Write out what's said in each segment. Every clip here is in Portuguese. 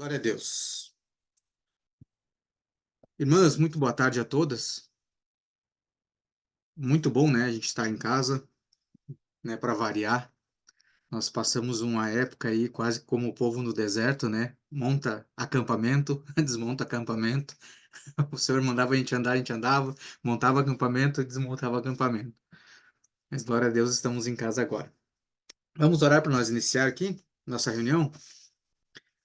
Glória a Deus. Irmãs, muito boa tarde a todas. Muito bom, né? A gente estar em casa, né? Para variar. Nós passamos uma época aí quase como o povo no deserto, né? Monta acampamento, desmonta acampamento. O Senhor mandava a gente andava, montava acampamento e desmontava acampamento. Mas glória a Deus, estamos em casa agora. Vamos orar para nós iniciar aqui nossa reunião?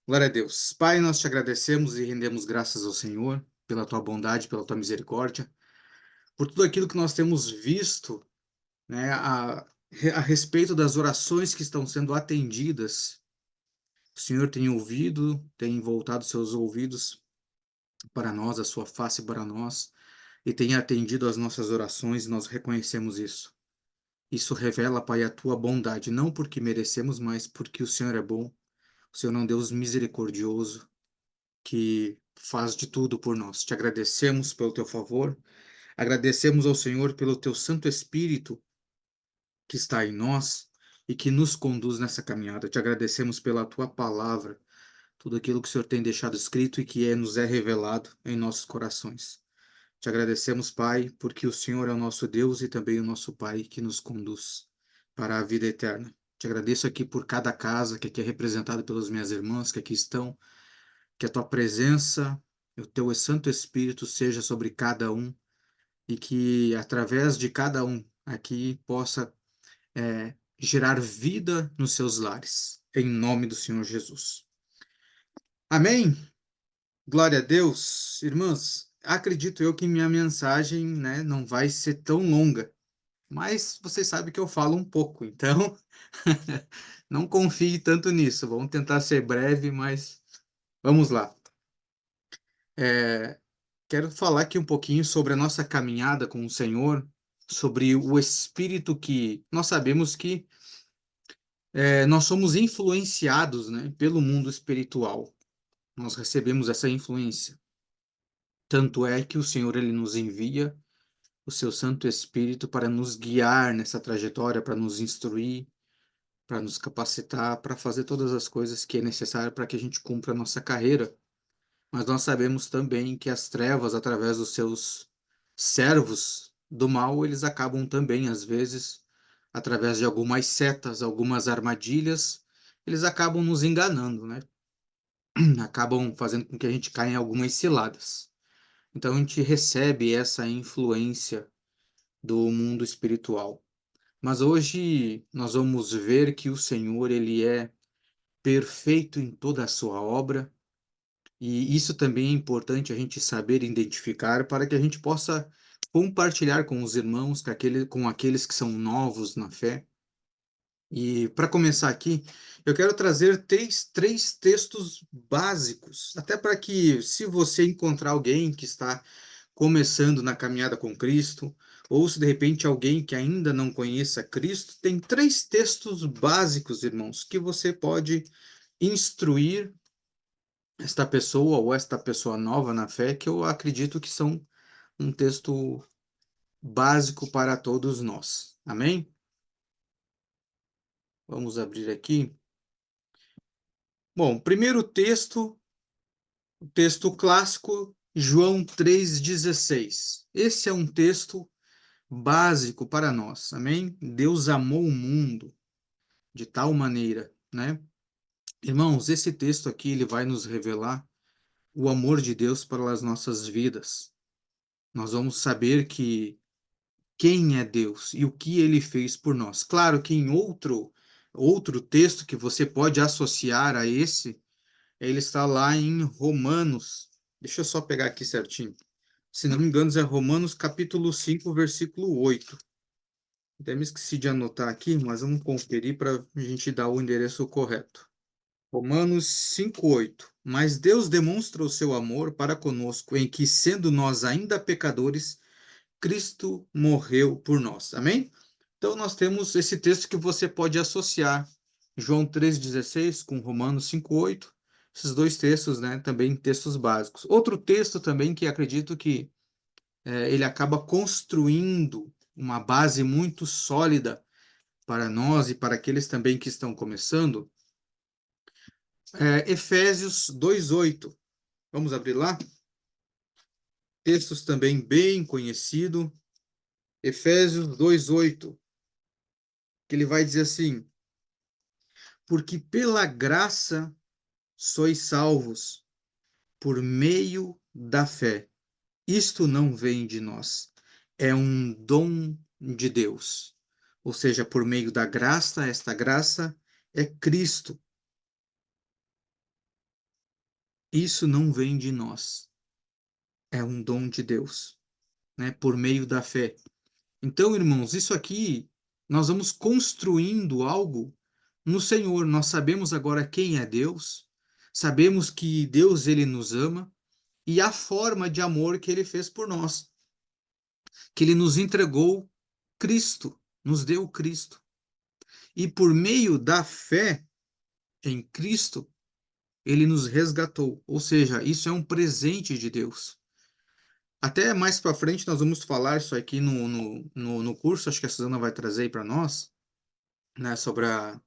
Glória a Deus. Pai, nós te agradecemos e rendemos graças ao Senhor pela tua bondade, pela tua misericórdia, por tudo aquilo que nós temos visto, né, a respeito das orações que estão sendo atendidas. O Senhor tem ouvido, tem voltado seus ouvidos para nós, a sua face para nós, e tem atendido às nossas orações, e nós reconhecemos isso. Isso revela, Pai, a tua bondade, não porque merecemos, mas porque o Senhor é bom. O Senhor é um Deus misericordioso que faz de tudo por nós. Te agradecemos pelo teu favor, agradecemos ao Senhor pelo teu Santo Espírito que está em nós e que nos conduz nessa caminhada. Te agradecemos pela tua palavra, tudo aquilo que o Senhor tem deixado escrito e que nos é revelado em nossos corações. Te agradecemos, Pai, porque o Senhor é o nosso Deus e também o nosso Pai que nos conduz para a vida eterna. Te agradeço aqui por cada casa que aqui é representada pelas minhas irmãs que aqui estão, que a tua presença, o teu Santo Espírito seja sobre cada um e que através de cada um aqui possa gerar vida nos seus lares, em nome do Senhor Jesus. Amém? Glória a Deus. Irmãs, acredito eu que minha mensagem, né, não vai ser tão longa, mas vocês sabem que eu falo um pouco, então não confie tanto nisso. Vamos tentar ser breve, mas vamos lá. Quero falar aqui um pouquinho sobre a nossa caminhada com o Senhor, sobre o Espírito que nós sabemos que nós somos influenciados, né, pelo mundo espiritual. Nós recebemos essa influência. Tanto é que o Senhor ele nos envia o seu Santo Espírito para nos guiar nessa trajetória, para nos instruir, para nos capacitar, para fazer todas as coisas que é necessário para que a gente cumpra a nossa carreira. Mas nós sabemos também que as trevas, através dos seus servos do mal, eles acabam também, às vezes, através de algumas setas, algumas armadilhas, eles acabam nos enganando, né? Acabam fazendo com que a gente caia em algumas ciladas. Então a gente recebe essa influência do mundo espiritual. Mas hoje nós vamos ver que o Senhor ele é perfeito em toda a sua obra, e isso também é importante a gente saber identificar para que a gente possa compartilhar com os irmãos, com aqueles que são novos na fé. E para começar aqui, eu quero trazer três textos básicos, até para que, se você encontrar alguém que está começando na caminhada com Cristo, ou se de repente alguém que ainda não conheça Cristo, tem três textos básicos, irmãos, que você pode instruir esta pessoa ou esta pessoa nova na fé, que eu acredito que são um texto básico para todos nós. Amém? Vamos abrir aqui. Bom, primeiro texto, o texto clássico, João 3,16. Esse é um texto básico para nós, amém? Deus amou o mundo de tal maneira, né? Irmãos, esse texto aqui, ele vai nos revelar o amor de Deus para as nossas vidas. Nós vamos saber que quem é Deus e o que ele fez por nós. Claro que em outro texto que você pode associar a esse, ele está lá em Romanos. Deixa eu só pegar aqui certinho. Se não me engano, é Romanos capítulo 5, versículo 8. Até me esqueci de anotar aqui, mas vamos conferir para a gente dar o endereço correto. Romanos 5:8. Mas Deus demonstra o seu amor para conosco em que, sendo nós ainda pecadores, Cristo morreu por nós. Amém? Então nós temos esse texto que você pode associar João 3,16 com Romanos 5:8. Esses dois textos, né, também textos básicos. Outro texto também que acredito que ele acaba construindo uma base muito sólida para nós e para aqueles também que estão começando, Efésios 2:8. Vamos abrir lá? Textos também bem conhecido. Efésios 2:8, que ele vai dizer assim: porque pela graça sois salvos, por meio da fé. Isto não vem de nós, é um dom de Deus. Ou seja, por meio da graça, esta graça é Cristo. Isso não vem de nós, é um dom de Deus, né? Por meio da fé. Então, irmãos, isso aqui nós vamos construindo algo no Senhor. Nós sabemos agora quem é Deus, sabemos que Deus ele nos ama e a forma de amor que ele fez por nós, que ele nos entregou Cristo, nos deu Cristo. E por meio da fé em Cristo, ele nos resgatou. Ou seja, isso é um presente de Deus. Até mais para frente nós vamos falar isso aqui no curso, acho que a Suzana vai trazer aí para nós, né, sobre a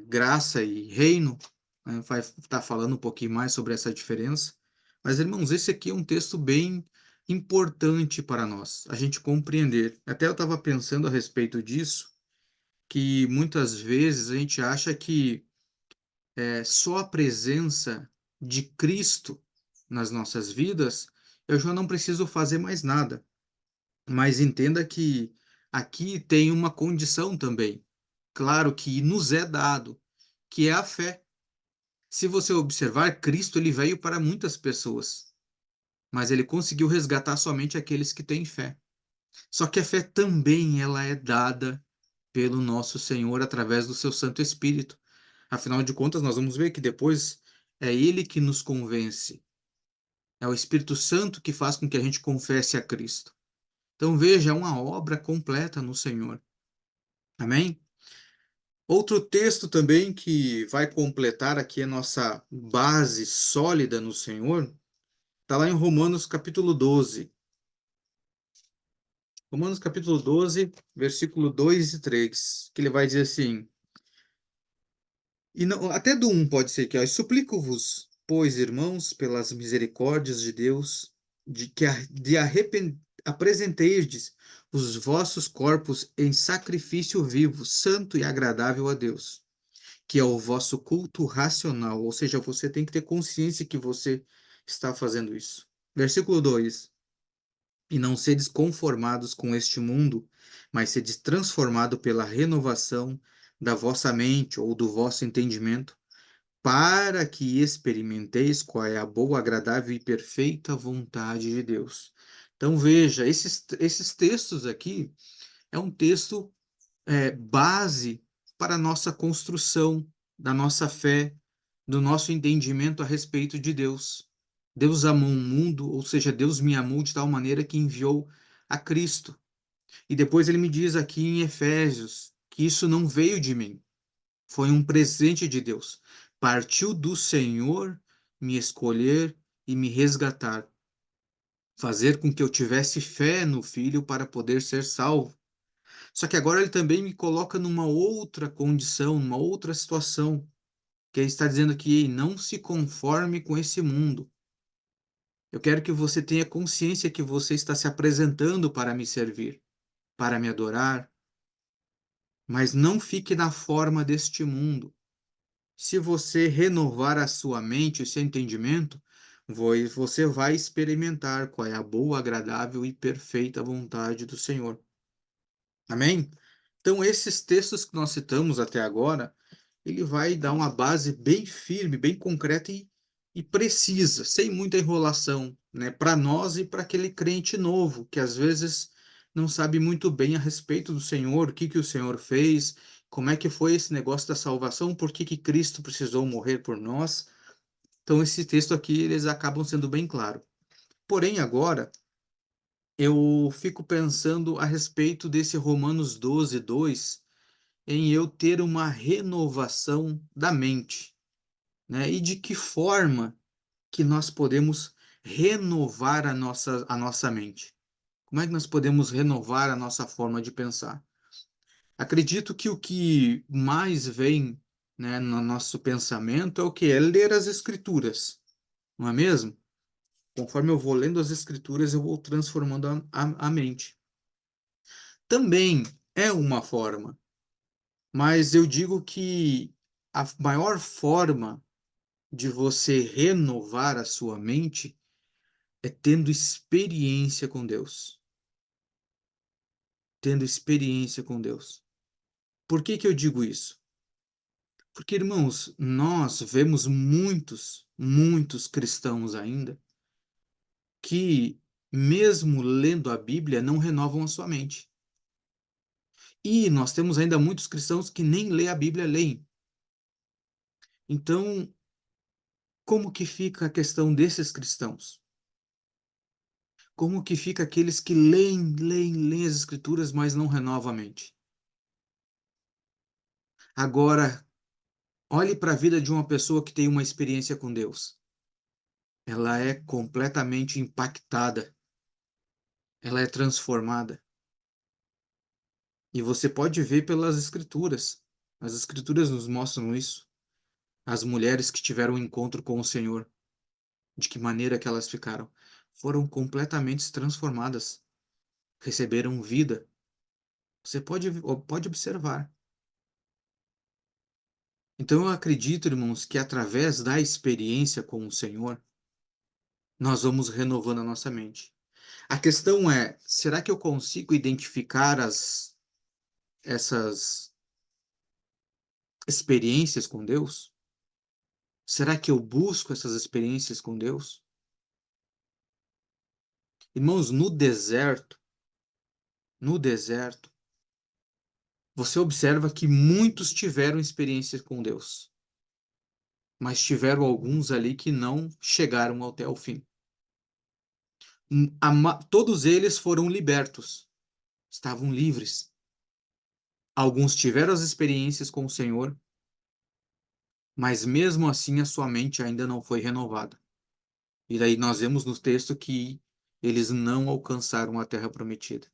graça e reino, né, vai estar falando um pouquinho mais sobre essa diferença. Mas, irmãos, esse aqui é um texto bem importante para nós, a gente compreender. Até eu estava pensando a respeito disso, que muitas vezes a gente acha que só a presença de Cristo nas nossas vidas, eu já não preciso fazer mais nada. Mas entenda que aqui tem uma condição também. Claro que nos é dado, que é a fé. Se você observar, Cristo ele veio para muitas pessoas, mas ele conseguiu resgatar somente aqueles que têm fé. Só que a fé também ela é dada pelo nosso Senhor através do seu Santo Espírito. Afinal de contas, nós vamos ver que depois é ele que nos convence. É o Espírito Santo que faz com que a gente confesse a Cristo. Então veja, é uma obra completa no Senhor. Amém? Outro texto também que vai completar aqui a nossa base sólida no Senhor, está lá em Romanos capítulo 12. Romanos capítulo 12, versículo 2 e 3, que ele vai dizer assim, e não, até do 1 pode ser que, ó, suplico-vos, pois, irmãos, pelas misericórdias de Deus, de apresenteis os vossos corpos em sacrifício vivo, santo e agradável a Deus, que é o vosso culto racional, ou seja, você tem que ter consciência que você está fazendo isso. Versículo 2: e não sedes conformados com este mundo, mas sedes transformado pela renovação da vossa mente ou do vosso entendimento, para que experimenteis qual é a boa, agradável e perfeita vontade de Deus. Então veja, esses textos aqui é um texto base para a nossa construção, da nossa fé, do nosso entendimento a respeito de Deus. Deus amou o mundo, ou seja, Deus me amou de tal maneira que enviou a Cristo. E depois ele me diz aqui em Efésios que isso não veio de mim, foi um presente de Deus. Partiu do Senhor me escolher e me resgatar, fazer com que eu tivesse fé no Filho para poder ser salvo. Só que agora ele também me coloca numa outra condição, numa outra situação, que ele está dizendo que não se conforme com esse mundo. Eu quero que você tenha consciência que você está se apresentando para me servir, para me adorar, mas não fique na forma deste mundo. Se você renovar a sua mente, o seu entendimento, você vai experimentar qual é a boa, agradável e perfeita vontade do Senhor. Amém? Então, esses textos que nós citamos até agora, ele vai dar uma base bem firme, bem concreta e precisa, sem muita enrolação, né, para nós e para aquele crente novo, que às vezes não sabe muito bem a respeito do Senhor, o que que o Senhor fez, como é que foi esse negócio da salvação, por que que Cristo precisou morrer por nós. Então, esse texto aqui, eles acabam sendo bem claros. Porém, agora, eu fico pensando a respeito desse Romanos 12, 2, em eu ter uma renovação da mente, né? E de que forma que nós podemos renovar a nossa mente? Como é que nós podemos renovar a nossa forma de pensar? Acredito que o que mais vem né, no nosso pensamento é o que? É ler as Escrituras, não é mesmo? Conforme eu vou lendo as Escrituras, eu vou transformando a mente. Também é uma forma, mas eu digo que a maior forma de você renovar a sua mente é tendo experiência com Deus. Tendo experiência com Deus. Por que que eu digo isso? Porque, irmãos, nós vemos muitos cristãos ainda que, mesmo lendo a Bíblia, não renovam a sua mente. E nós temos ainda muitos cristãos que nem lê a Bíblia, leem. Então, como que fica a questão desses cristãos? Como que fica aqueles que leem as Escrituras, mas não renovam a mente? Agora, olhe para a vida de uma pessoa que tem uma experiência com Deus. Ela é completamente impactada, ela é transformada. E você pode ver pelas Escrituras. As Escrituras nos mostram isso. As mulheres que tiveram um encontro com o Senhor, de que maneira que elas ficaram? Foram completamente transformadas, receberam vida. Você pode observar. Então eu acredito, irmãos, que através da experiência com o Senhor, nós vamos renovando a nossa mente. A questão é, será que eu consigo identificar essas experiências com Deus? Será que eu busco essas experiências com Deus? Irmãos, no deserto, você observa que muitos tiveram experiências com Deus, mas tiveram alguns ali que não chegaram até o fim. Todos eles foram libertos, estavam livres. Alguns tiveram as experiências com o Senhor, mas mesmo assim a sua mente ainda não foi renovada. E daí nós vemos no texto que eles não alcançaram a terra prometida.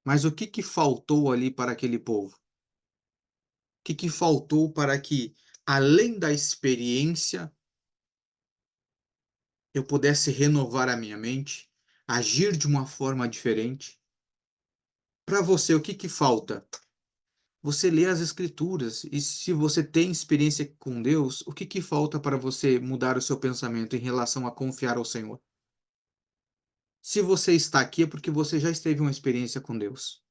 Mas o que que faltou ali para aquele povo? O que que faltou para que, além da experiência, eu pudesse renovar a minha mente, agir de uma forma diferente? Para você, o que que falta? Você lê as Escrituras e se você tem experiência com Deus, o que que falta para você mudar o seu pensamento em relação a confiar ao Senhor? Se você está aqui é porque você já esteve uma experiência com Deus.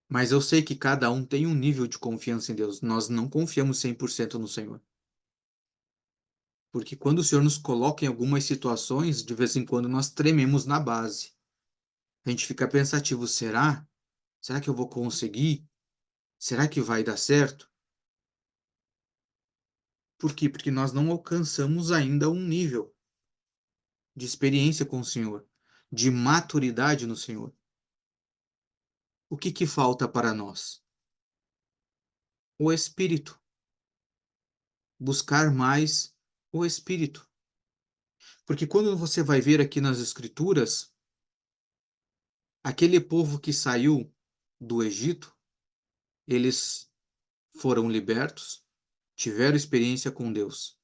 Mas eu sei que cada um tem um nível de confiança em Deus. Nós não confiamos 100% no Senhor. Porque quando o Senhor nos coloca em algumas situações, de vez em quando nós trememos na base. A gente fica pensativo, será? Será que eu vou conseguir? Será que vai dar certo? Por quê? Porque nós não alcançamos ainda um nível de experiência com o Senhor, de maturidade no Senhor. O que que falta para nós? O Espírito. Buscar mais o Espírito. Porque quando você vai ver aqui nas Escrituras, aquele povo que saiu do Egito, eles foram libertos, tiveram experiência com Deus.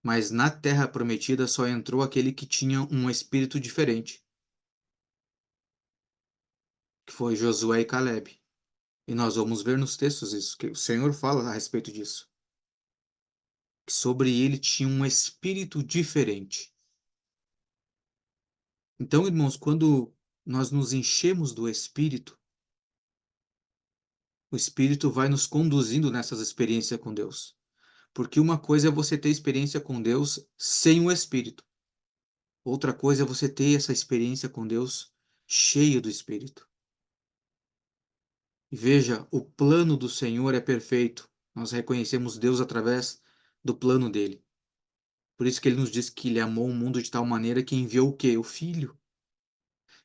Mas na terra prometida só entrou aquele que tinha um espírito diferente, que foi Josué e Caleb. E nós vamos ver nos textos isso, que o Senhor fala a respeito disso, que sobre ele tinha um espírito diferente. Então, irmãos, quando nós nos enchemos do Espírito, o Espírito vai nos conduzindo nessas experiências com Deus. Porque uma coisa é você ter experiência com Deus sem o Espírito. Outra coisa é você ter essa experiência com Deus cheio do Espírito. E veja, o plano do Senhor é perfeito. Nós reconhecemos Deus através do plano dele. Por isso que ele nos diz que ele amou o mundo de tal maneira que enviou o quê? O Filho.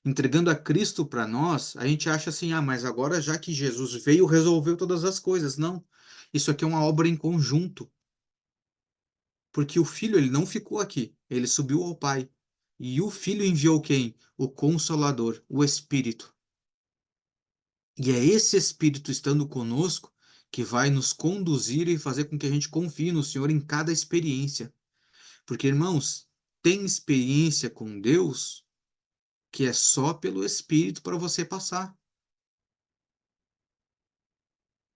Entregando a Cristo para nós, a gente acha assim, ah, mas agora já que Jesus veio, resolveu todas as coisas. Não. Isso aqui é uma obra em conjunto. Porque o Filho, ele não ficou aqui. Ele subiu ao Pai. E o Filho enviou quem? O Consolador, o Espírito. E é esse Espírito estando conosco que vai nos conduzir e fazer com que a gente confie no Senhor em cada experiência. Porque, irmãos, tem experiência com Deus que é só pelo Espírito para você passar.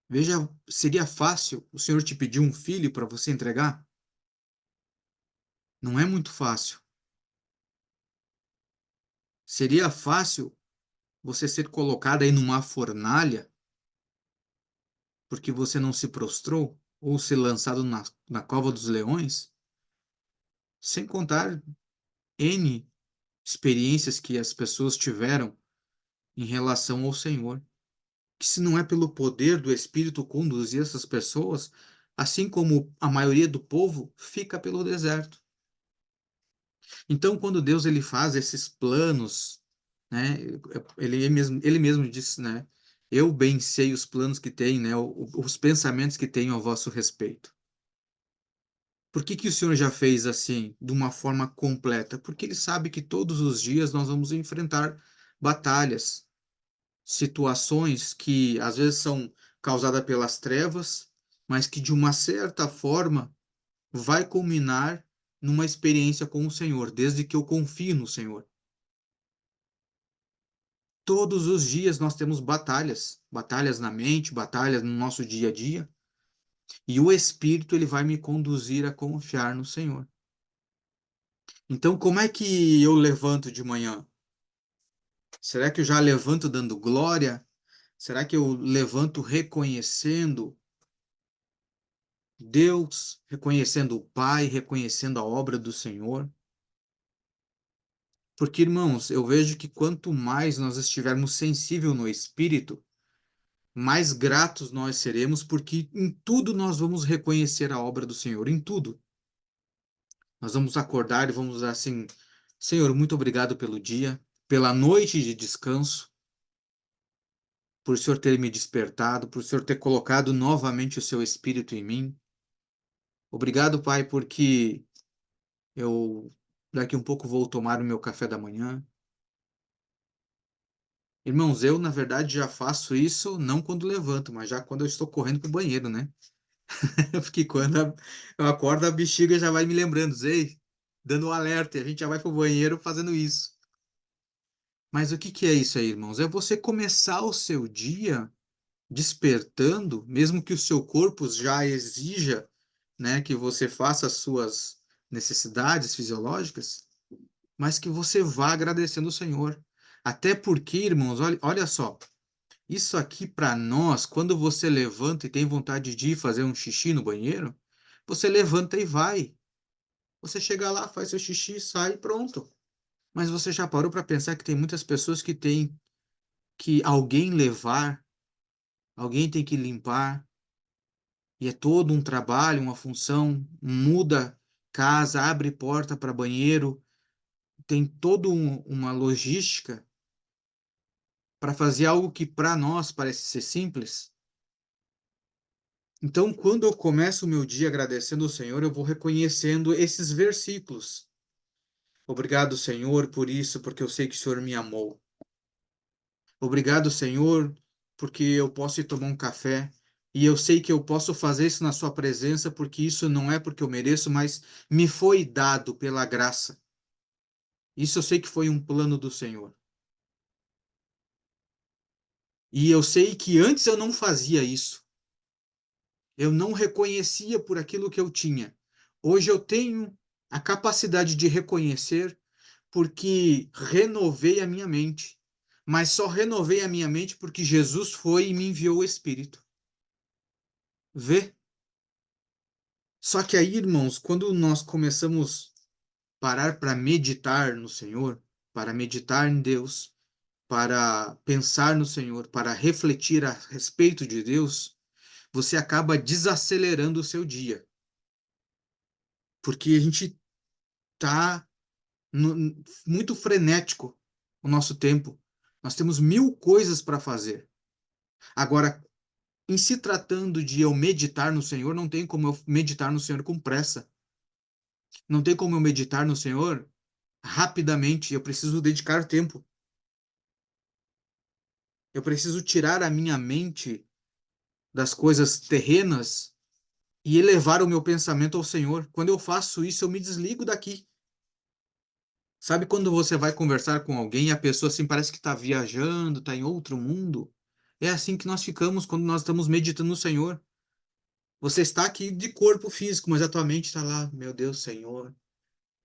Veja, seria fácil o Senhor te pedir um filho para você entregar? Não é muito fácil. Seria fácil você ser colocado aí numa fornalha porque você não se prostrou? Ou ser lançado na cova dos leões? Sem contar N experiências que as pessoas tiveram em relação ao Senhor. Que se não é pelo poder do Espírito conduzir essas pessoas, assim como a maioria do povo fica pelo deserto. Então, quando Deus ele faz esses planos, né, ele mesmo disse, né, eu bem sei os planos que tem, né, os pensamentos que tenho a vosso respeito. Por que que o Senhor já fez assim, de uma forma completa? Porque ele sabe que todos os dias nós vamos enfrentar batalhas, situações que às vezes são causadas pelas trevas, mas que de uma certa forma vai culminar numa experiência com o Senhor, desde que eu confio no Senhor. Todos os dias nós temos batalhas, batalhas na mente, batalhas no nosso dia a dia, e o Espírito ele vai me conduzir a confiar no Senhor. Então, como é que eu levanto de manhã? Será que eu já levanto dando glória? Será que eu levanto reconhecendo Deus, reconhecendo o Pai, reconhecendo a obra do Senhor? Porque, irmãos, eu vejo que quanto mais nós estivermos sensíveis no espírito, mais gratos nós seremos, porque em tudo nós vamos reconhecer a obra do Senhor, em tudo. Nós vamos acordar e vamos dizer assim: Senhor, muito obrigado pelo dia, pela noite de descanso, por o Senhor ter me despertado, por o Senhor ter colocado novamente o seu espírito em mim. Obrigado, Pai, porque eu daqui um pouco vou tomar o meu café da manhã. Irmãos, eu na verdade já faço isso não quando levanto, mas já quando eu estou correndo para o banheiro, né? Porque quando eu acordo, a bexiga já vai me lembrando, Zei, dando um alerta, e a gente já vai para o banheiro fazendo isso. Mas o que que é isso aí, irmãos? É você começar o seu dia despertando, mesmo que o seu corpo já exija, né, que você faça as suas necessidades fisiológicas, mas que você vá agradecendo o Senhor. Até porque, irmãos, olha só, isso aqui para nós, quando você levanta e tem vontade de ir fazer um xixi no banheiro, você levanta e vai. Você chega lá, faz seu xixi, sai e pronto. Mas você já parou para pensar que tem muitas pessoas que têm que alguém levar, alguém tem que limpar, e é todo um trabalho, uma função, muda casa, abre porta para banheiro, tem toda uma logística para fazer algo que para nós parece ser simples. Então, quando eu começo o meu dia agradecendo ao Senhor, eu vou reconhecendo esses versículos. Obrigado, Senhor, por isso, porque eu sei que o Senhor me amou. Obrigado, Senhor, porque eu posso ir tomar um café e eu sei que eu posso fazer isso na Sua presença, porque isso não é porque eu mereço, mas me foi dado pela graça. Isso eu sei que foi um plano do Senhor. E eu sei que antes eu não fazia isso. Eu não reconhecia por aquilo que eu tinha. Hoje eu tenho a capacidade de reconhecer porque renovei a minha mente. Mas só renovei a minha mente porque Jesus foi e me enviou o Espírito. Vê? Só que aí, irmãos, quando nós começamos a parar para meditar no Senhor, para meditar em Deus, para pensar no Senhor, para refletir a respeito de Deus, você acaba desacelerando o seu dia. Porque a gente tá muito frenético o nosso tempo. Nós temos mil coisas para fazer. Agora, em se tratando de eu meditar no Senhor, não tem como eu meditar no Senhor com pressa. Não tem como eu meditar no Senhor rapidamente. Eu preciso dedicar tempo. Eu preciso tirar a minha mente das coisas terrenas e elevar o meu pensamento ao Senhor. Quando eu faço isso, eu me desligo daqui. Sabe quando você vai conversar com alguém e a pessoa assim parece que está viajando, está em outro mundo? É assim que nós ficamos quando nós estamos meditando no Senhor. Você está aqui de corpo físico, mas a tua mente está lá. Meu Deus, Senhor,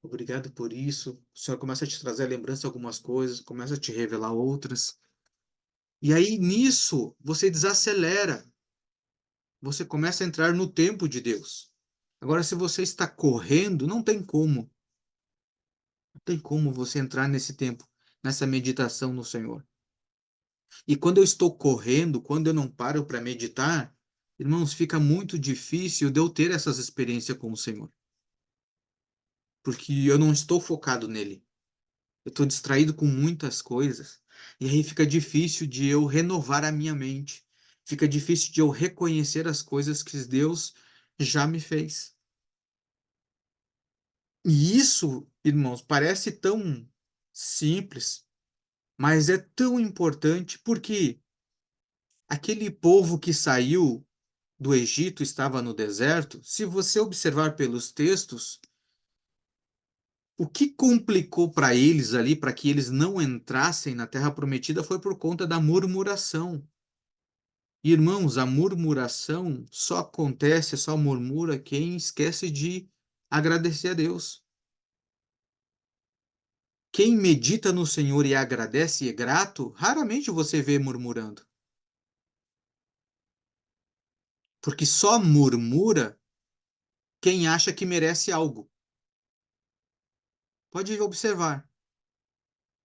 obrigado por isso. O Senhor começa a te trazer a lembrança de algumas coisas, começa a te revelar outras. E aí nisso você desacelera, você começa a entrar no tempo de Deus. Agora, se você está correndo, não tem como. Não tem como você entrar nesse tempo, nessa meditação no Senhor. E quando eu estou correndo, quando eu não paro para meditar, irmãos, fica muito difícil de eu ter essas experiências com o Senhor, porque eu não estou focado nele. Eu estou distraído com muitas coisas, e aí fica difícil de eu renovar a minha mente. Fica difícil de eu reconhecer as coisas que Deus já me fez. E isso, irmãos, parece tão simples, mas é tão importante porque aquele povo que saiu do Egito estava no deserto. Se você observar pelos textos, o que complicou para eles ali, para que eles não entrassem na terra prometida, foi por conta da murmuração. Irmãos, a murmuração só acontece, só murmura quem esquece de agradecer a Deus. Quem medita no Senhor e agradece e é grato, raramente você vê murmurando. Porque só murmura quem acha que merece algo. Pode observar.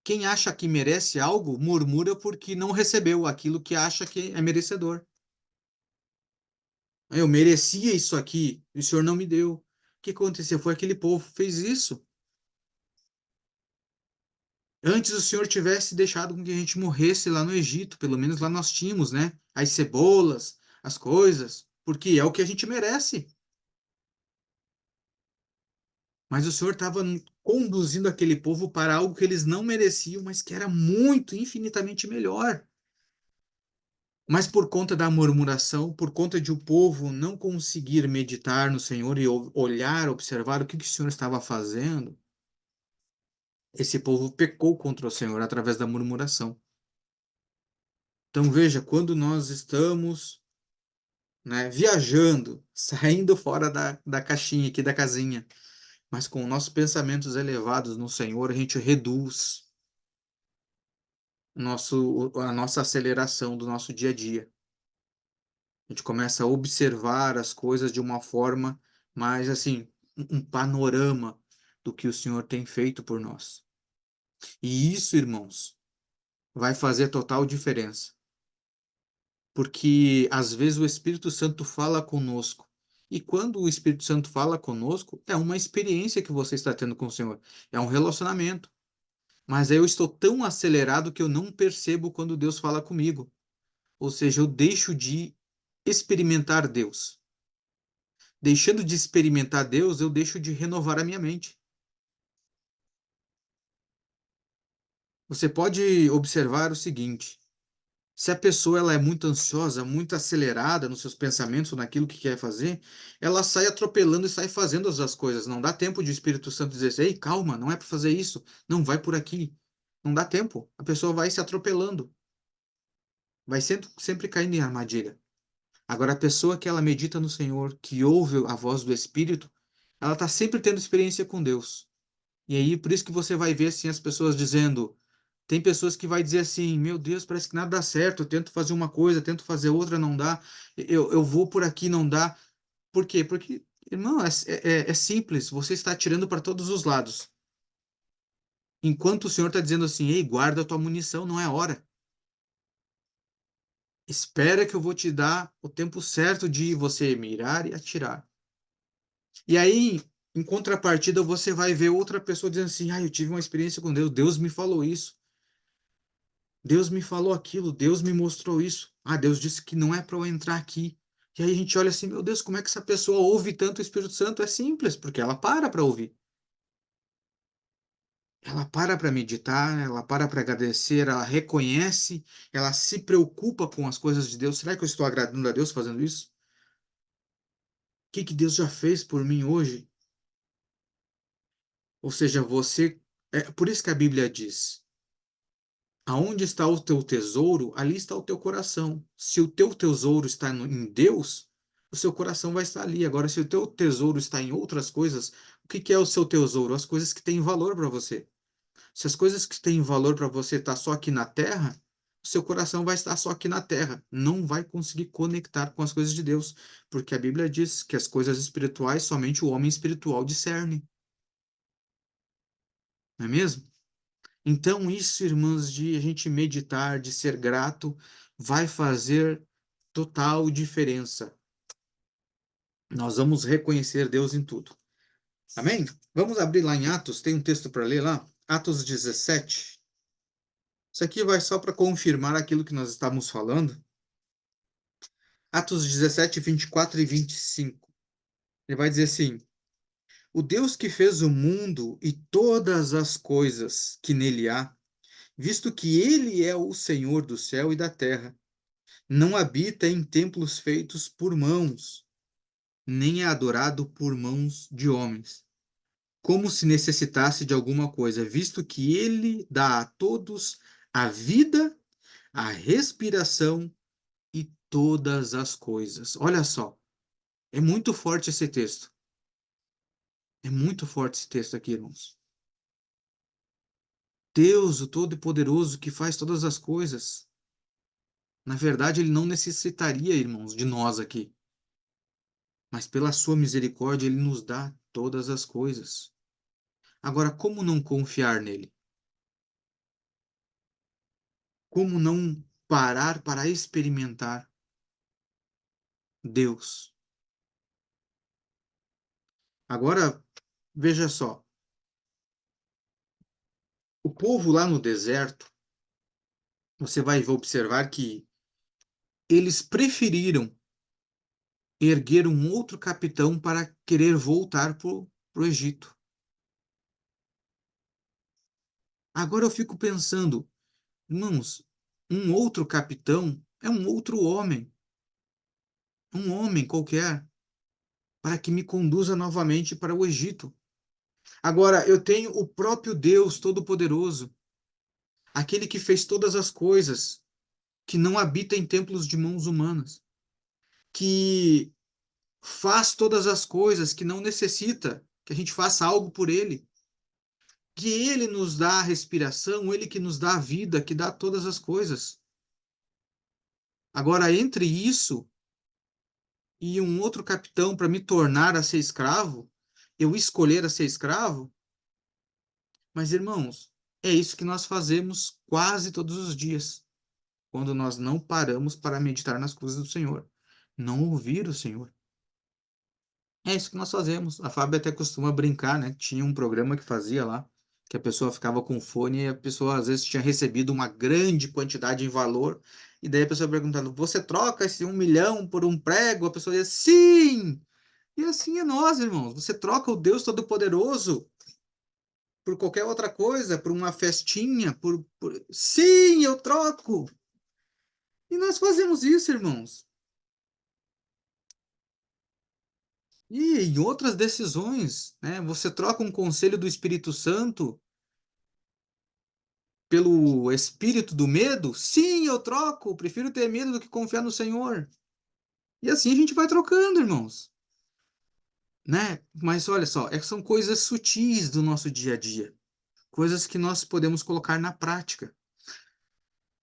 Quem acha que merece algo, murmura porque não recebeu aquilo que acha que é merecedor. Eu merecia isso aqui, e o Senhor não me deu. O que aconteceu? Foi aquele povo que fez isso. Antes o Senhor tivesse deixado com que a gente morresse lá no Egito, pelo menos lá nós tínhamos, né? As cebolas, as coisas, porque é o que a gente merece. Mas o Senhor estava conduzindo aquele povo para algo que eles não mereciam, mas que era muito, infinitamente melhor. Mas por conta da murmuração, por conta de o povo não conseguir meditar no Senhor e olhar, observar o que o Senhor estava fazendo, esse povo pecou contra o Senhor através da murmuração. Então veja, quando nós estamos, né, viajando, saindo fora da caixinha aqui da casinha, mas com nossos pensamentos elevados no Senhor, a gente reduz a nossa aceleração do nosso dia a dia. A gente começa a observar as coisas de uma forma mais assim, um panorama do que o Senhor tem feito por nós. E isso, irmãos, vai fazer total diferença. Porque às vezes o Espírito Santo fala conosco. E quando o Espírito Santo fala conosco, é uma experiência que você está tendo com o Senhor. É um relacionamento. Mas aí eu estou tão acelerado que eu não percebo quando Deus fala comigo. Ou seja, eu deixo de experimentar Deus. Deixando de experimentar Deus, eu deixo de renovar a minha mente. Você pode observar o seguinte: se a pessoa ela é muito ansiosa, muito acelerada nos seus pensamentos, naquilo que quer fazer, ela sai atropelando e sai fazendo as coisas. Não dá tempo de o Espírito Santo dizer assim, ei, calma, não é para fazer isso, não vai por aqui. Não dá tempo. A pessoa vai se atropelando, vai sempre caindo em armadilha. Agora, a pessoa que ela medita no Senhor, que ouve a voz do Espírito, ela está sempre tendo experiência com Deus. E aí, por isso que você vai ver assim as pessoas dizendo, tem pessoas que vai dizer assim, meu Deus, parece que nada dá certo, eu tento fazer uma coisa, tento fazer outra, não dá, eu vou por aqui, não dá. Por quê? Porque, irmão, é simples, você está atirando para todos os lados. Enquanto o Senhor está dizendo assim, ei, guarda a tua munição, não é hora. Espera que eu vou te dar o tempo certo de você mirar e atirar. E aí, em contrapartida, você vai ver outra pessoa dizendo assim, ah, eu tive uma experiência com Deus, Deus me falou isso. Deus me falou aquilo, Deus me mostrou isso. Ah, Deus disse que não é para eu entrar aqui. E aí a gente olha assim, meu Deus, como é que essa pessoa ouve tanto o Espírito Santo? É simples, porque ela para ouvir. ela para meditar, ela para agradecer, ela reconhece, ela se preocupa com as coisas de Deus. Será que eu estou agradando a Deus fazendo isso? O que que Deus já fez por mim hoje? Ou seja, você. É por isso que a Bíblia diz: aonde está o teu tesouro, ali está o teu coração. Se o teu tesouro está em Deus, o seu coração vai estar ali. Agora, se o teu tesouro está em outras coisas, o que que é o seu tesouro? As coisas que têm valor para você. Se as coisas que têm valor para você estão só aqui na terra, o seu coração vai estar só aqui na terra. Não vai conseguir conectar com as coisas de Deus, porque a Bíblia diz que as coisas espirituais somente o homem espiritual discerne, não é mesmo? Então, isso, irmãos, de a gente meditar, de ser grato, vai fazer total diferença. Nós vamos reconhecer Deus em tudo. Amém? Vamos abrir lá em Atos, tem um texto para ler lá? Atos 17. Isso aqui vai só para confirmar aquilo que nós estávamos falando. Atos 17, 24 e 25. Ele vai dizer assim: o Deus que fez o mundo e todas as coisas que nele há, visto que ele é o Senhor do céu e da terra, não habita em templos feitos por mãos, nem é adorado por mãos de homens, como se necessitasse de alguma coisa, visto que ele dá a todos a vida, a respiração e todas as coisas. Olha só, é muito forte esse texto. É muito forte esse texto aqui, irmãos. Deus, o Todo-Poderoso, que faz todas as coisas. Na verdade, ele não necessitaria, irmãos, de nós aqui. Mas pela sua misericórdia, ele nos dá todas as coisas. Agora, como não confiar nele? Como não parar para experimentar Deus? Agora, veja só. O povo lá no deserto, você vai observar que eles preferiram erguer um outro capitão para querer voltar para o Egito. Agora eu fico pensando, irmãos, um outro capitão é um homem qualquer, para que me conduza novamente para o Egito. Agora, eu tenho o próprio Deus Todo-Poderoso, aquele que fez todas as coisas, que não habita em templos de mãos humanas, que faz todas as coisas, que não necessita que a gente faça algo por ele, que ele nos dá a respiração, ele que nos dá a vida, que dá todas as coisas. Agora, entre isso e um outro capitão para me tornar a ser escravo, eu escolher a ser escravo, mas irmãos, é isso que nós fazemos quase todos os dias, quando nós não paramos para meditar nas coisas do Senhor, não ouvir o Senhor. É isso que nós fazemos. A Fábio até costuma brincar, né? Tinha um programa que fazia lá, que a pessoa ficava com fone e a pessoa às vezes tinha recebido uma grande quantidade em valor, e daí a pessoa perguntando: você troca esse 1 milhão por um prego? A pessoa dizia: sim! E assim é nós, irmãos. Você troca o Deus Todo-Poderoso por qualquer outra coisa, por uma festinha, Sim, eu troco! E nós fazemos isso, irmãos. E em outras decisões, né? Você troca um conselho do Espírito Santo pelo espírito do medo? Sim, eu troco. Prefiro ter medo do que confiar no Senhor. E assim a gente vai trocando, irmãos, né? Mas olha só, são coisas sutis do nosso dia a dia, coisas que nós podemos colocar na prática.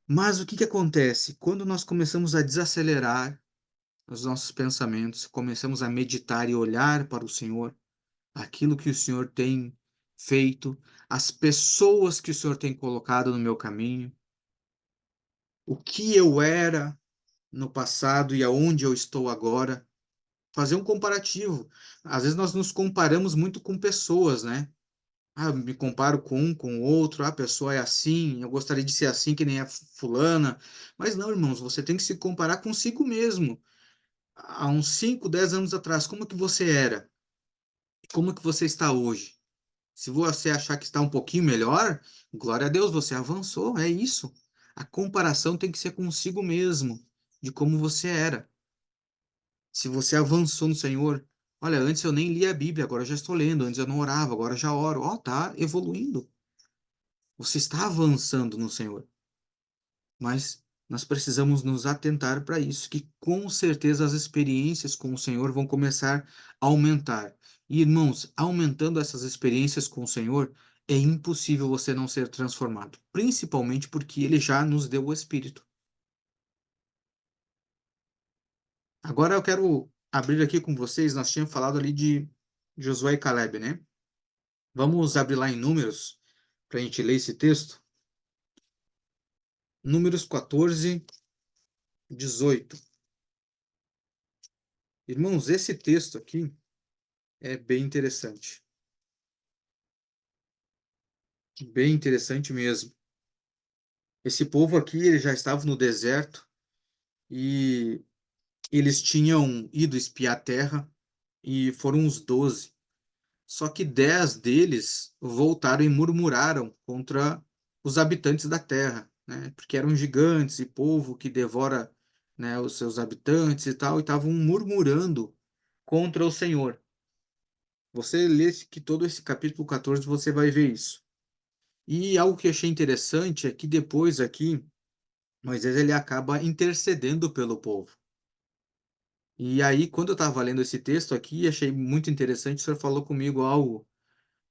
Mas o que que acontece? Quando nós começamos a desacelerar os nossos pensamentos, começamos a meditar e olhar para o Senhor, aquilo que o Senhor tem feito, as pessoas que o Senhor tem colocado no meu caminho, o que eu era no passado e aonde eu estou agora, fazer um comparativo. Às vezes nós nos comparamos muito com pessoas, né? Ah, eu me comparo com um, com o outro, ah, a pessoa é assim, eu gostaria de ser assim que nem a fulana. Mas não, irmãos, você tem que se comparar consigo mesmo. Há uns 5, 10 anos atrás, como que você era? Como que você está hoje? Se você achar que está um pouquinho melhor, glória a Deus, você avançou, é isso. A comparação tem que ser consigo mesmo, de como você era. Se você avançou no Senhor, olha, antes eu nem lia a Bíblia, agora eu já estou lendo, antes eu não orava, agora eu já oro. Ó, tá evoluindo. Você está avançando no Senhor. Mas nós precisamos nos atentar para isso, que com certeza as experiências com o Senhor vão começar a aumentar. E, irmãos, aumentando essas experiências com o Senhor, é impossível você não ser transformado, principalmente porque ele já nos deu o Espírito. Agora eu quero abrir aqui com vocês, nós tínhamos falado ali de Josué e Caleb, né? Vamos abrir lá em Números, para a gente ler esse texto. Números 14, 18. Irmãos, esse texto aqui é bem interessante. Bem interessante mesmo. Esse povo aqui, ele já estava no deserto e eles tinham ido espiar a terra e foram os 12. Só que 10 deles voltaram e murmuraram contra os habitantes da terra, né? Porque eram gigantes e povo que devora, né, os seus habitantes e tal, e estavam murmurando contra o Senhor. Você lê que todo esse capítulo 14 você vai ver isso. E algo que eu achei interessante é que depois aqui Moisés ele acaba intercedendo pelo povo. E aí, quando eu estava lendo esse texto aqui, achei muito interessante, o senhor falou comigo algo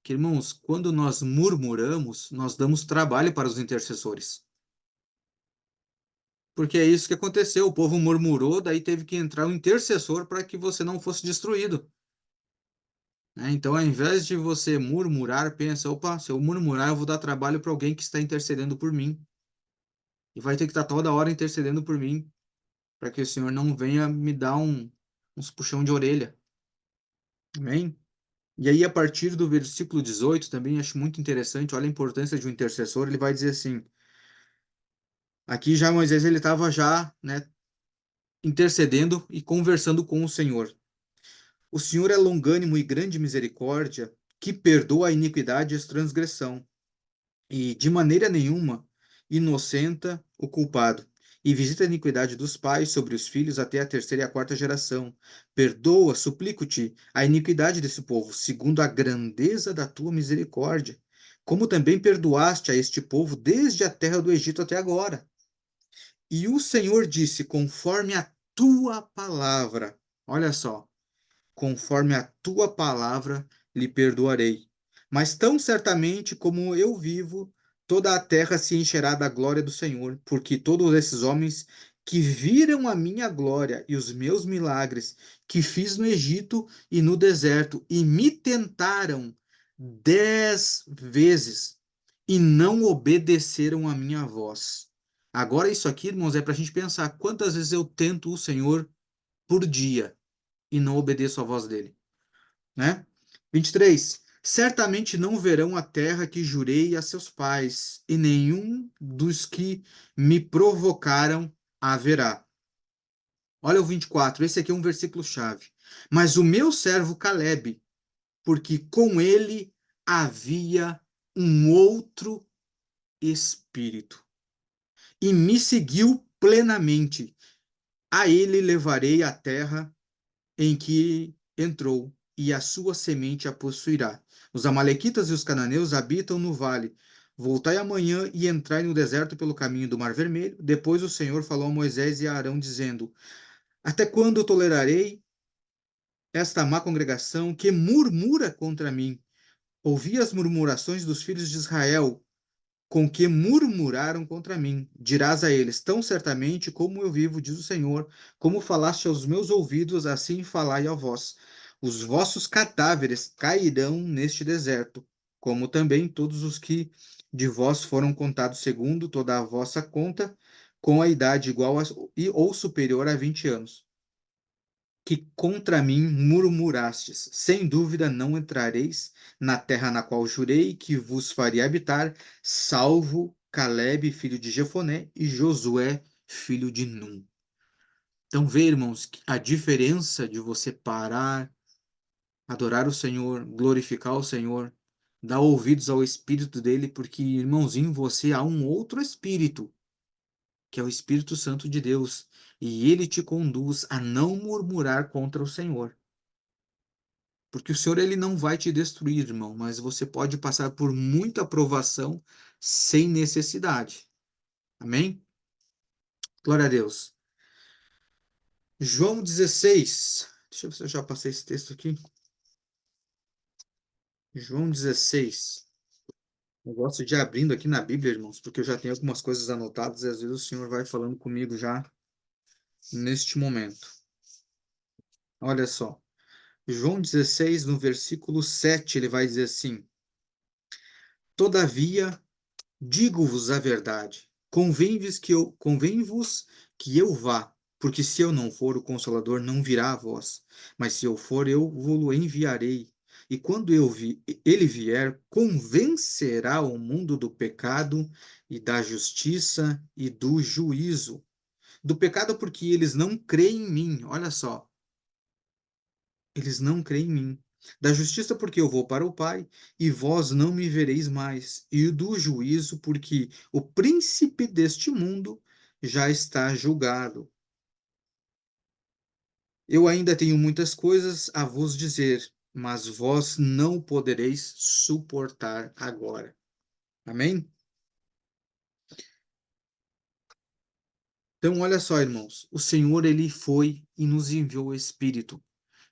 que, irmãos, quando nós murmuramos, nós damos trabalho para os intercessores. Porque é isso que aconteceu, o povo murmurou, daí teve que entrar um intercessor para que você não fosse destruído, né? Então, ao invés de você murmurar, pensa, opa, se eu murmurar, eu vou dar trabalho para alguém que está intercedendo por mim. E vai ter que estar toda hora intercedendo por mim, para que o Senhor não venha me dar uns puxão de orelha. Amém? E aí, a partir do versículo 18, também acho muito interessante, olha a importância de um intercessor, ele vai dizer assim, aqui já Moisés, ele estava já, né, intercedendo e conversando com o Senhor. O Senhor é longânimo e grande misericórdia, que perdoa a iniquidade e a transgressão, e de maneira nenhuma inocenta o culpado, e visita a iniquidade dos pais sobre os filhos até a terceira e a quarta geração. Perdoa, suplico-te, a iniquidade desse povo, segundo a grandeza da tua misericórdia, como também perdoaste a este povo desde a terra do Egito até agora. E o Senhor disse, conforme a tua palavra, olha só, conforme a tua palavra lhe perdoarei. Mas tão certamente como eu vivo, toda a terra se encherá da glória do Senhor, porque todos esses homens que viram a minha glória e os meus milagres que fiz no Egito e no deserto e me tentaram 10 vezes e não obedeceram a minha voz. Agora, isso aqui, irmãos, é para a gente pensar quantas vezes eu tento o Senhor por dia e não obedeço à voz dele, né? 23. Certamente não verão a terra que jurei a seus pais, e nenhum dos que me provocaram haverá. Olha o 24, esse aqui é um versículo chave. Mas o meu servo Caleb, porque com ele havia um outro espírito, e me seguiu plenamente. A ele levarei a terra em que entrou, e a sua semente a possuirá. Os amalequitas e os cananeus habitam no vale. Voltai amanhã e entrai no deserto pelo caminho do Mar Vermelho. Depois o Senhor falou a Moisés e a Arão, dizendo: Até quando eu tolerarei esta má congregação que murmura contra mim? Ouvi as murmurações dos filhos de Israel, com que murmuraram contra mim. Dirás a eles: Tão certamente como eu vivo, diz o Senhor, como falaste aos meus ouvidos, assim falai a vós. Os vossos cadáveres cairão neste deserto, como também todos os que de vós foram contados segundo toda a vossa conta, com a idade igual ou superior a 20 anos, que contra mim murmurastes. Sem dúvida não entrareis na terra na qual jurei que vos faria habitar, salvo Caleb, filho de Jefoné, e Josué, filho de Num. Então, vê, irmãos, a diferença de você parar, adorar o Senhor, glorificar o Senhor, Dá ouvidos ao Espírito dele, porque, irmãozinho, você há um outro Espírito, que é o Espírito Santo de Deus, e ele te conduz a não murmurar contra o Senhor. Porque o Senhor ele não vai te destruir, irmão, mas você pode passar por muita provação sem necessidade. Amém? Glória a Deus. João 16. Deixa eu ver se eu já passei esse texto aqui. João 16. Eu gosto de ir abrindo aqui na Bíblia, irmãos, porque eu já tenho algumas coisas anotadas e às vezes o Senhor vai falando comigo já neste momento. Olha só. João 16, no versículo 7, ele vai dizer assim: Todavia, digo-vos a verdade. Convém-vos que eu vá, porque se eu não for, o Consolador não virá a vós. Mas se eu for, eu vou-lo enviarei. E quando ele vier, convencerá o mundo do pecado e da justiça e do juízo. Do pecado porque eles não creem em mim. Olha só, eles não creem em mim. Da justiça, porque eu vou para o Pai, e vós não me vereis mais. E do juízo, porque o príncipe deste mundo já está julgado. Eu ainda tenho muitas coisas a vos dizer, mas vós não podereis suportar agora. Amém? Então, olha só, irmãos, o Senhor, ele foi e nos enviou o Espírito,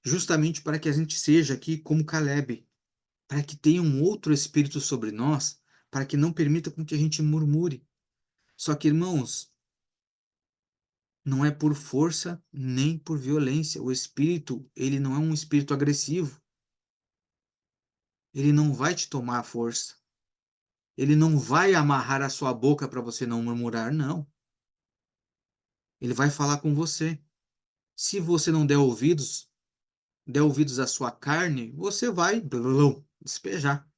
justamente para que a gente seja aqui como Caleb, para que tenha um outro espírito sobre nós, para que não permita com que a gente murmure. Só que, irmãos, não é por força nem por violência. O espírito, ele não é um espírito agressivo. Ele não vai te tomar a força. Ele não vai amarrar a sua boca para você não murmurar, não. Ele vai falar com você. Se você não der ouvidos à sua carne, você vai despejar.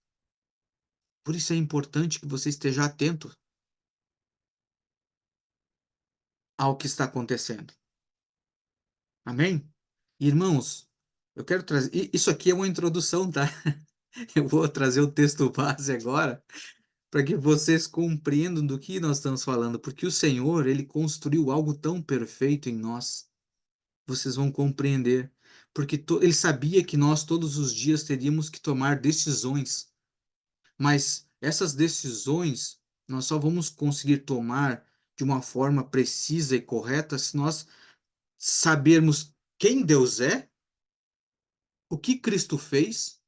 Por isso é importante que você esteja atento ao que está acontecendo. Amém? Irmãos, eu quero trazer. Isso aqui é uma introdução, tá? Eu vou trazer o texto base agora para que vocês compreendam do que nós estamos falando, porque o Senhor, ele construiu algo tão perfeito em nós. Vocês vão compreender, porque ele sabia que nós todos os dias teríamos que tomar decisões, mas essas decisões nós só vamos conseguir tomar de uma forma precisa e correta se nós sabermos quem Deus é, o que Cristo fez,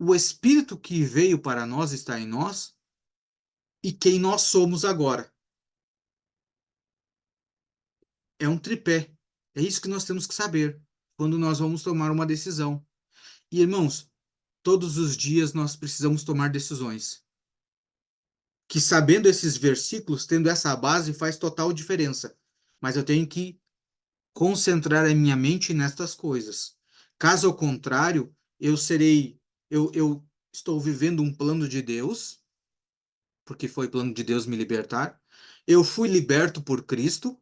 o Espírito que veio para nós está em nós e quem nós somos agora. É um tripé. É isso que nós temos que saber quando nós vamos tomar uma decisão. E, irmãos, todos os dias nós precisamos tomar decisões. Que sabendo esses versículos, tendo essa base, faz total diferença. Mas eu tenho que concentrar a minha mente nestas coisas. Caso contrário, eu estou vivendo um plano de Deus, porque foi plano de Deus me libertar. Eu fui liberto por Cristo.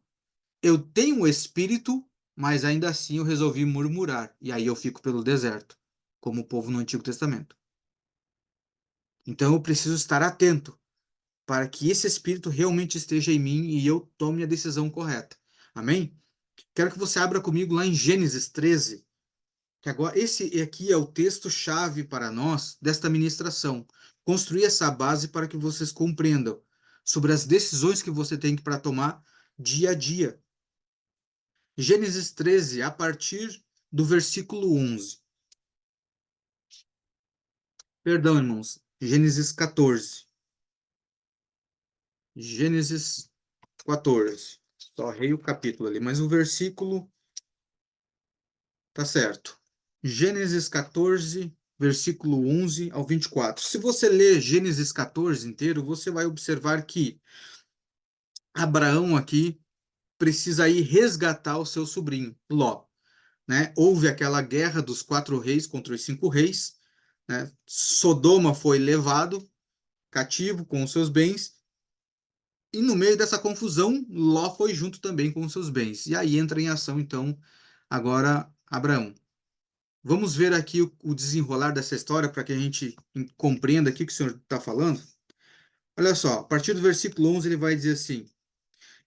Eu tenho o espírito, mas ainda assim eu resolvi murmurar. E aí eu fico pelo deserto, como o povo no Antigo Testamento. Então eu preciso estar atento para que esse espírito realmente esteja em mim e eu tome a decisão correta. Amém? Quero que você abra comigo lá em Gênesis 13, que agora esse aqui é o texto-chave para nós desta ministração. Construir essa base para que vocês compreendam sobre as decisões que você tem para tomar dia a dia. Gênesis 13, a partir do versículo 11. Perdão, irmãos. Gênesis 14. Gênesis 14. Só errei o capítulo ali, mas o versículo tá certo. Gênesis 14, versículo 11 ao 24. Se você ler Gênesis 14 inteiro, você vai observar que Abraão aqui precisa ir resgatar o seu sobrinho, Ló. Né? Houve aquela guerra dos 4 reis contra os 5 reis, né? Sodoma foi levado cativo com os seus bens, e no meio dessa confusão, Ló foi junto também com os seus bens. E aí entra em ação, então, agora Abraão. Vamos ver aqui o desenrolar dessa história para que a gente compreenda aqui o que o Senhor está falando. Olha só, a partir do versículo 11 ele vai dizer assim: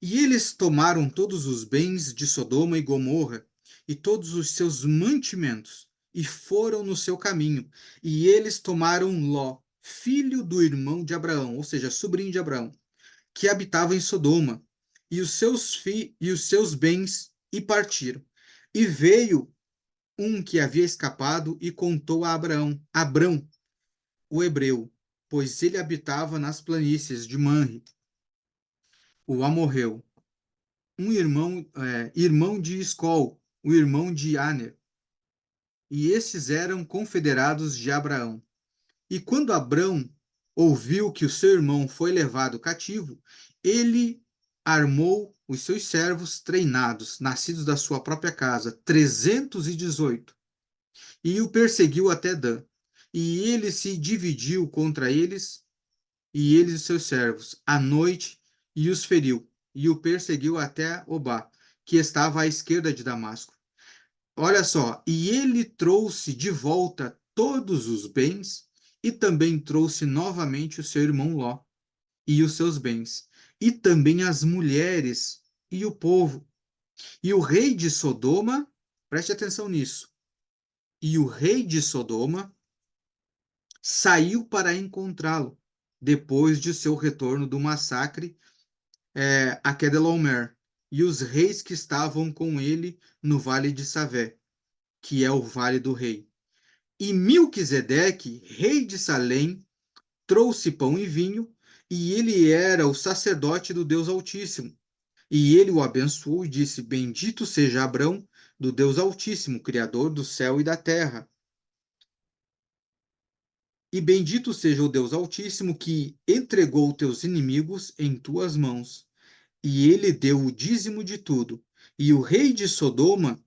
E eles tomaram todos os bens de Sodoma e Gomorra e todos os seus mantimentos e foram no seu caminho. E eles tomaram Ló, filho do irmão de Abraão, ou seja, sobrinho de Abraão, que habitava em Sodoma, e os seus bens e partiram. E veio um que havia escapado e contou a Abrão, o hebreu, pois ele habitava nas planícies de Manre, o amorreu, irmão de Escol, o irmão de Aner, e esses eram confederados de Abraão. E quando Abrão ouviu que o seu irmão foi levado cativo, ele armou os seus servos treinados, nascidos da sua própria casa, 318, e o perseguiu até Dan. E ele se dividiu contra eles, e eles e seus servos, à noite, e os feriu, e o perseguiu até Obá, que estava à esquerda de Damasco. Olha só, e ele trouxe de volta todos os bens, e também trouxe novamente o seu irmão Ló, e os seus bens, e também as mulheres e o povo. E o rei de Sodoma, preste atenção nisso, e o rei de Sodoma saiu para encontrá-lo, depois de seu retorno do massacre a Kedorlaomer, e os reis que estavam com ele no vale de Savé, que é o vale do rei. E Milquisedeque, rei de Salém, trouxe pão e vinho, e ele era o sacerdote do Deus Altíssimo. E ele o abençoou e disse: Bendito seja Abrão, do Deus Altíssimo, Criador do céu e da terra. E bendito seja o Deus Altíssimo que entregou teus inimigos em tuas mãos. E ele deu o dízimo de tudo. E o rei de Sodoma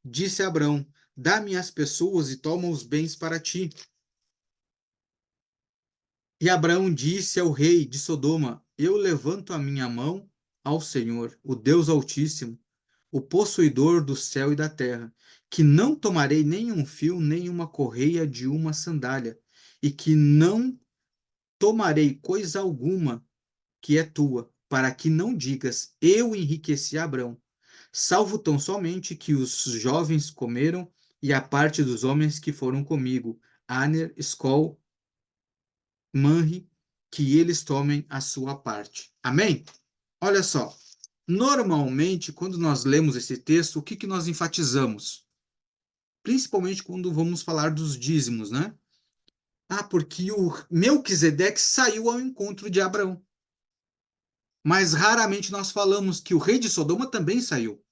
disse a Abrão: Dá-me as pessoas e toma os bens para ti. E Abraão disse ao rei de Sodoma: Eu levanto a minha mão ao Senhor, o Deus Altíssimo, o possuidor do céu e da terra, que não tomarei nem um fio, nem uma correia de uma sandália, e que não tomarei coisa alguma que é tua, para que não digas: Eu enriqueci Abrão, salvo tão somente que os jovens comeram e a parte dos homens que foram comigo, Aner, Escol, Manre, que eles tomem a sua parte. Amém? Olha só, normalmente, quando nós lemos esse texto, o que que nós enfatizamos? Principalmente quando vamos falar dos dízimos, né? Ah, porque o Melquisedeque saiu ao encontro de Abraão. Mas raramente nós falamos que o rei de Sodoma também saiu.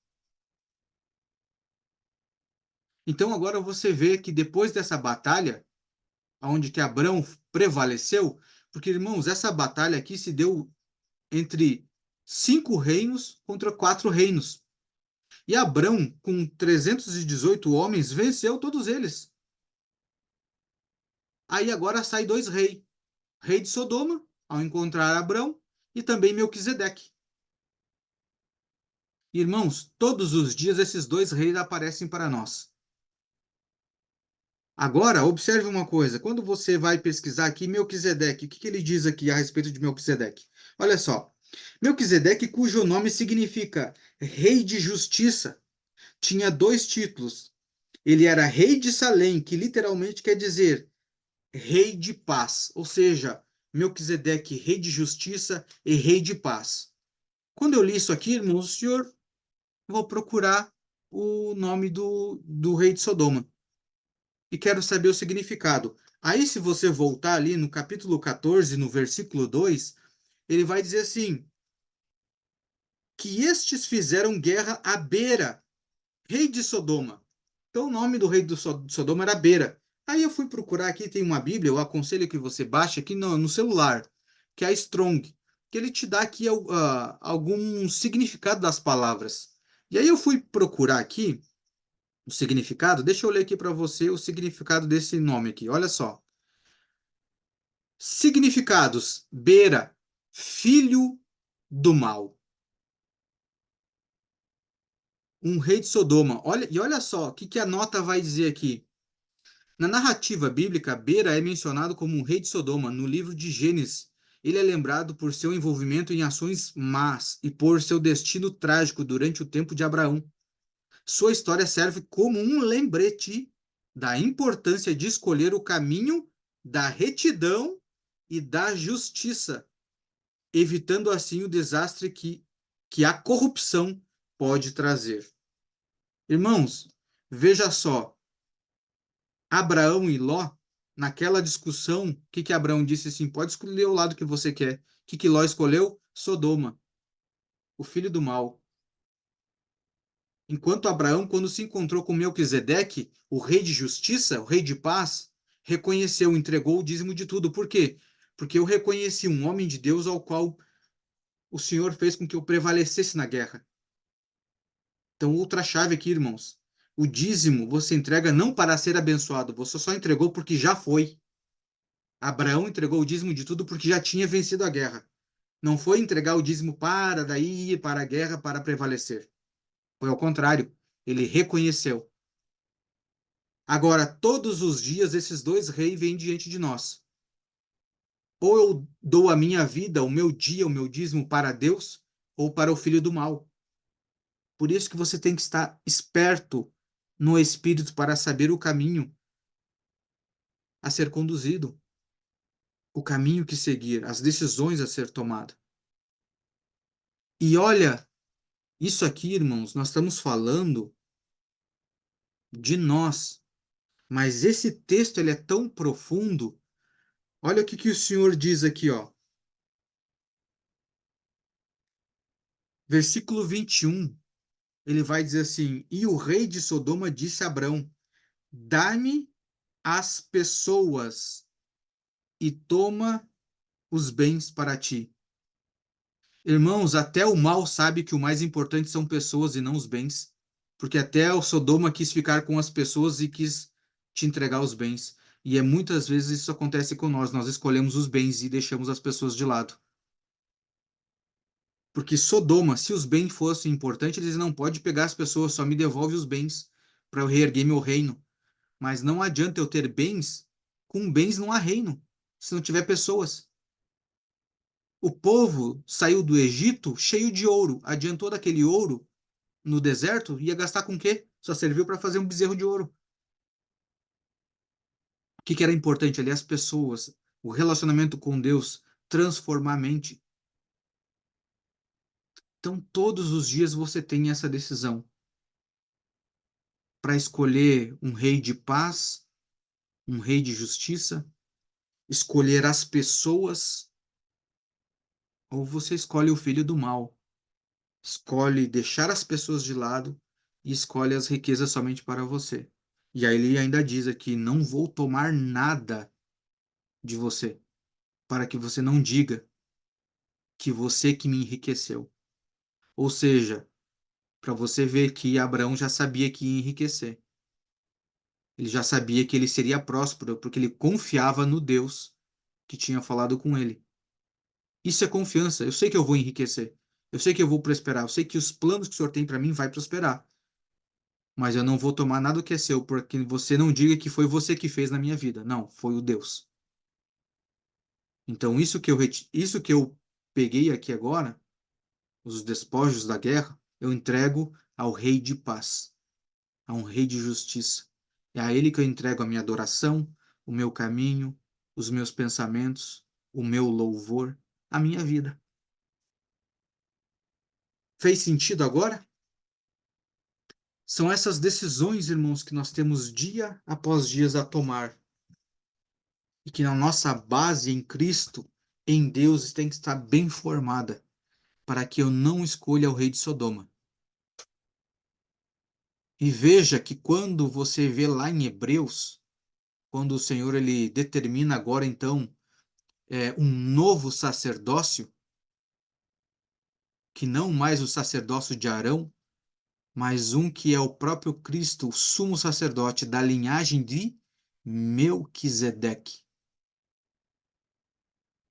Então agora você vê que depois dessa batalha, onde que Abraão prevaleceu, porque, irmãos, essa batalha aqui se deu entre 5 reinos contra 4 reinos. E Abrão, com 318 homens, venceu todos eles. Aí agora sai 2 reis. Rei de Sodoma, ao encontrar Abrão, e também Melquisedeque. Irmãos, todos os dias esses 2 reis aparecem para nós. Agora, observe uma coisa. Quando você vai pesquisar aqui Melquisedeque, o que ele diz aqui a respeito de Melquisedeque? Olha só. Melquisedeque, cujo nome significa Rei de Justiça, tinha 2 títulos. Ele era rei de Salém, que literalmente quer dizer rei de paz, ou seja, Melquisedeque, rei de justiça e rei de paz. Quando eu li isso aqui, irmãos, o senhor, vou procurar o nome do rei de Sodoma e quero saber o significado. Aí, se você voltar ali no capítulo 14, no versículo 2, ele vai dizer assim: que estes fizeram guerra a Bera, rei de Sodoma. Então, o nome do rei de Sodoma era Bera. Aí eu fui procurar aqui, tem uma Bíblia, eu aconselho que você baixe aqui no celular, que é a Strong, que ele te dá aqui algum significado das palavras. E aí eu fui procurar aqui o significado, deixa eu ler aqui para você o significado desse nome aqui, olha só. Significados: Bera, filho do mal. Um rei de Sodoma. Olha, e olha só, o que a nota vai dizer aqui? Na narrativa bíblica, Bera é mencionado como um rei de Sodoma no livro de Gênesis. Ele é lembrado por seu envolvimento em ações más e por seu destino trágico durante o tempo de Abraão. Sua história serve como um lembrete da importância de escolher o caminho da retidão e da justiça, evitando assim o desastre que a corrupção pode trazer. Irmãos, veja só, Abraão e Ló, naquela discussão, o que Abraão disse assim: pode escolher o lado que você quer. O que Ló escolheu? Sodoma, o filho do mal. Enquanto Abraão, quando se encontrou com Melquisedeque, o rei de justiça, o rei de paz, reconheceu, entregou o dízimo de tudo. Por quê? Porque eu reconheci um homem de Deus ao qual o Senhor fez com que eu prevalecesse na guerra. Então, outra chave aqui, irmãos. O dízimo você entrega não para ser abençoado, você só entregou porque já foi. Abraão entregou o dízimo de tudo porque já tinha vencido a guerra. Não foi entregar o dízimo para daí ir para a guerra para prevalecer. Foi ao contrário. Ele reconheceu. Agora, todos os dias, esses dois reis vêm diante de nós. Ou eu dou a minha vida, o meu dia, o meu dízimo para Deus, ou para o filho do mal. Por isso que você tem que estar esperto no espírito para saber o caminho a ser conduzido, o caminho que seguir, as decisões a ser tomada. E olha, isso aqui, irmãos, nós estamos falando de nós, mas esse texto ele é tão profundo. Olha o que o Senhor diz aqui, ó. Versículo 21. Ele vai dizer assim: E o rei de Sodoma disse a Abrão: Dá-me as pessoas e toma os bens para ti. Irmãos, até o mal sabe que o mais importante são pessoas e não os bens, porque até o Sodoma quis ficar com as pessoas e quis te entregar os bens. E é muitas vezes isso acontece com nós, nós escolhemos os bens e deixamos as pessoas de lado. Porque Sodoma, se os bens fossem importantes, eles não podem pegar as pessoas, só me devolve os bens para eu reerguer meu reino. Mas não adianta eu ter bens, com bens não há reino, se não tiver pessoas. O povo saiu do Egito cheio de ouro, adiantou daquele ouro no deserto, ia gastar com o quê? Só serviu para fazer um bezerro de ouro. O que era importante ali? As pessoas, o relacionamento com Deus, transformar a mente. Então, todos os dias você tem essa decisão para escolher um rei de paz, um rei de justiça, escolher as pessoas, ou você escolhe o filho do mal, escolhe deixar as pessoas de lado e escolhe as riquezas somente para você. E aí ele ainda diz aqui: não vou tomar nada de você, para que você não diga que você que me enriqueceu. Ou seja, para você ver que Abraão já sabia que ia enriquecer. Ele já sabia que ele seria próspero, porque ele confiava no Deus que tinha falado com ele. Isso é confiança. Eu sei que eu vou enriquecer. Eu sei que eu vou prosperar. Eu sei que os planos que o Senhor tem para mim vai prosperar. Mas eu não vou tomar nada que é seu, porque você não diga que foi você que fez na minha vida. Não, foi o Deus. Então, isso que eu peguei aqui agora, os despojos da guerra, eu entrego ao Rei de paz, a um Rei de justiça. É a Ele que eu entrego a minha adoração, o meu caminho, os meus pensamentos, o meu louvor, a minha vida. Fez sentido agora? São essas decisões, irmãos, que nós temos dia após dia a tomar. E que na nossa base em Cristo, em Deus, tem que estar bem formada, para que eu não escolha o rei de Sodoma. E veja que quando você vê lá em Hebreus, quando o Senhor ele determina agora então um novo sacerdócio, que não mais o sacerdócio de Arão, mas um que é o próprio Cristo, o sumo sacerdote da linhagem de Melquisedeque.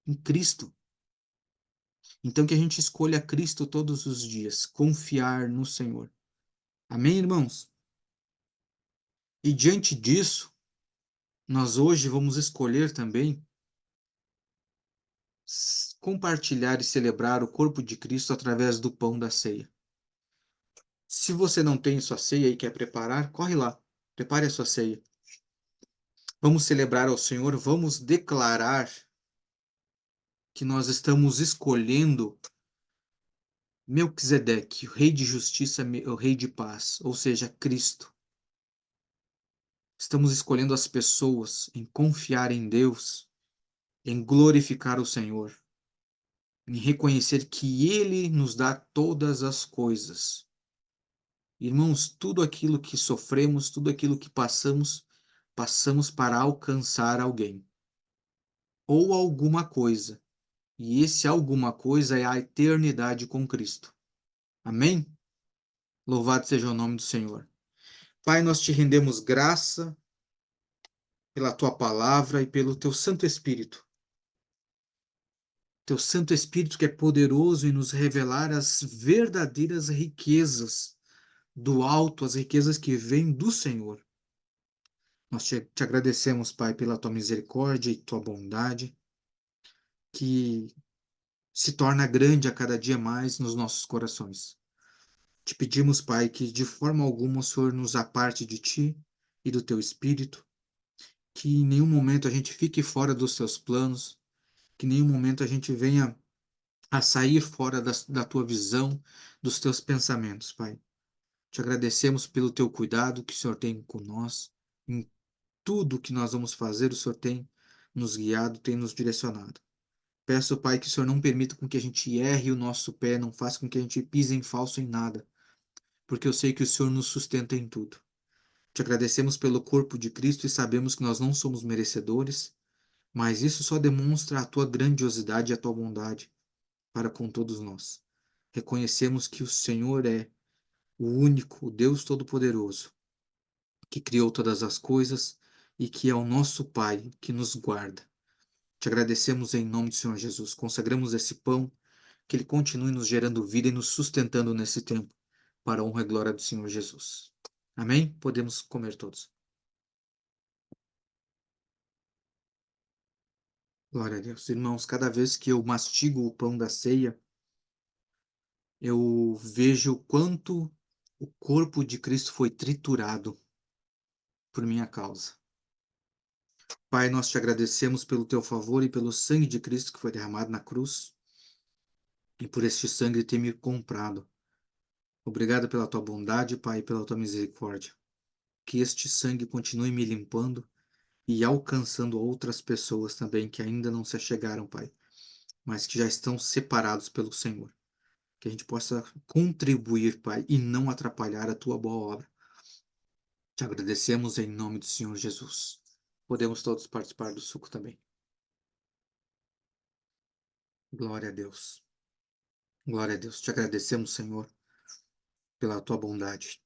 Em Cristo. Então que a gente escolha Cristo todos os dias, confiar no Senhor. Amém, irmãos? E diante disso, Nós hoje vamos escolher também compartilhar e celebrar o corpo de Cristo através do pão da ceia. Se você não tem sua ceia e quer preparar, corre lá, prepare a sua ceia. Vamos celebrar ao Senhor, vamos declarar que nós estamos escolhendo Melquisedeque, o rei de justiça, o rei de paz, ou seja, Cristo. Estamos escolhendo as pessoas em confiar em Deus, em glorificar o Senhor, em reconhecer que Ele nos dá todas as coisas. Irmãos, tudo aquilo que sofremos, tudo aquilo que passamos, passamos para alcançar alguém ou alguma coisa. E esse alguma coisa é a eternidade com Cristo. Amém? Louvado seja o nome do Senhor. Pai, nós te rendemos graça pela tua palavra e pelo teu Santo Espírito. Teu Santo Espírito que é poderoso em nos revelar as verdadeiras riquezas do alto, as riquezas que vêm do Senhor. Nós te agradecemos, Pai, pela tua misericórdia e tua bondade, que se torna grande a cada dia mais nos nossos corações. Te pedimos, Pai, que de forma alguma o Senhor nos aparte de ti e do teu Espírito, que em nenhum momento a gente fique fora dos teus planos, que em nenhum momento a gente venha a sair fora da tua visão, dos teus pensamentos, Pai. Te agradecemos pelo teu cuidado que o Senhor tem com nós. Em tudo que nós vamos fazer, o Senhor tem nos guiado, tem nos direcionado. Peço, Pai, que o Senhor não permita com que a gente erre o nosso pé, não faça com que a gente pise em falso em nada, porque eu sei que o Senhor nos sustenta em tudo. Te agradecemos pelo corpo de Cristo e sabemos que nós não somos merecedores, mas isso só demonstra a tua grandiosidade e a tua bondade para com todos nós. Reconhecemos que o Senhor é o único, o Deus Todo-Poderoso, que criou todas as coisas e que é o nosso Pai que nos guarda. Te agradecemos em nome do Senhor Jesus. Consagramos esse pão, que ele continue nos gerando vida e nos sustentando nesse tempo, para a honra e glória do Senhor Jesus. Amém? Podemos comer todos. Glória a Deus. Irmãos, cada vez que eu mastigo o pão da ceia, eu vejo o quanto o corpo de Cristo foi triturado por minha causa. Pai, nós te agradecemos pelo teu favor e pelo sangue de Cristo que foi derramado na cruz e por este sangue ter me comprado. Obrigado pela tua bondade, Pai, e pela tua misericórdia. Que este sangue continue me limpando e alcançando outras pessoas também que ainda não se achegaram, Pai, mas que já estão separados pelo Senhor. Que a gente possa contribuir, Pai, e não atrapalhar a tua boa obra. Te agradecemos em nome do Senhor Jesus. Podemos todos participar do suco também. Glória a Deus. Glória a Deus. Te agradecemos, Senhor, pela tua bondade.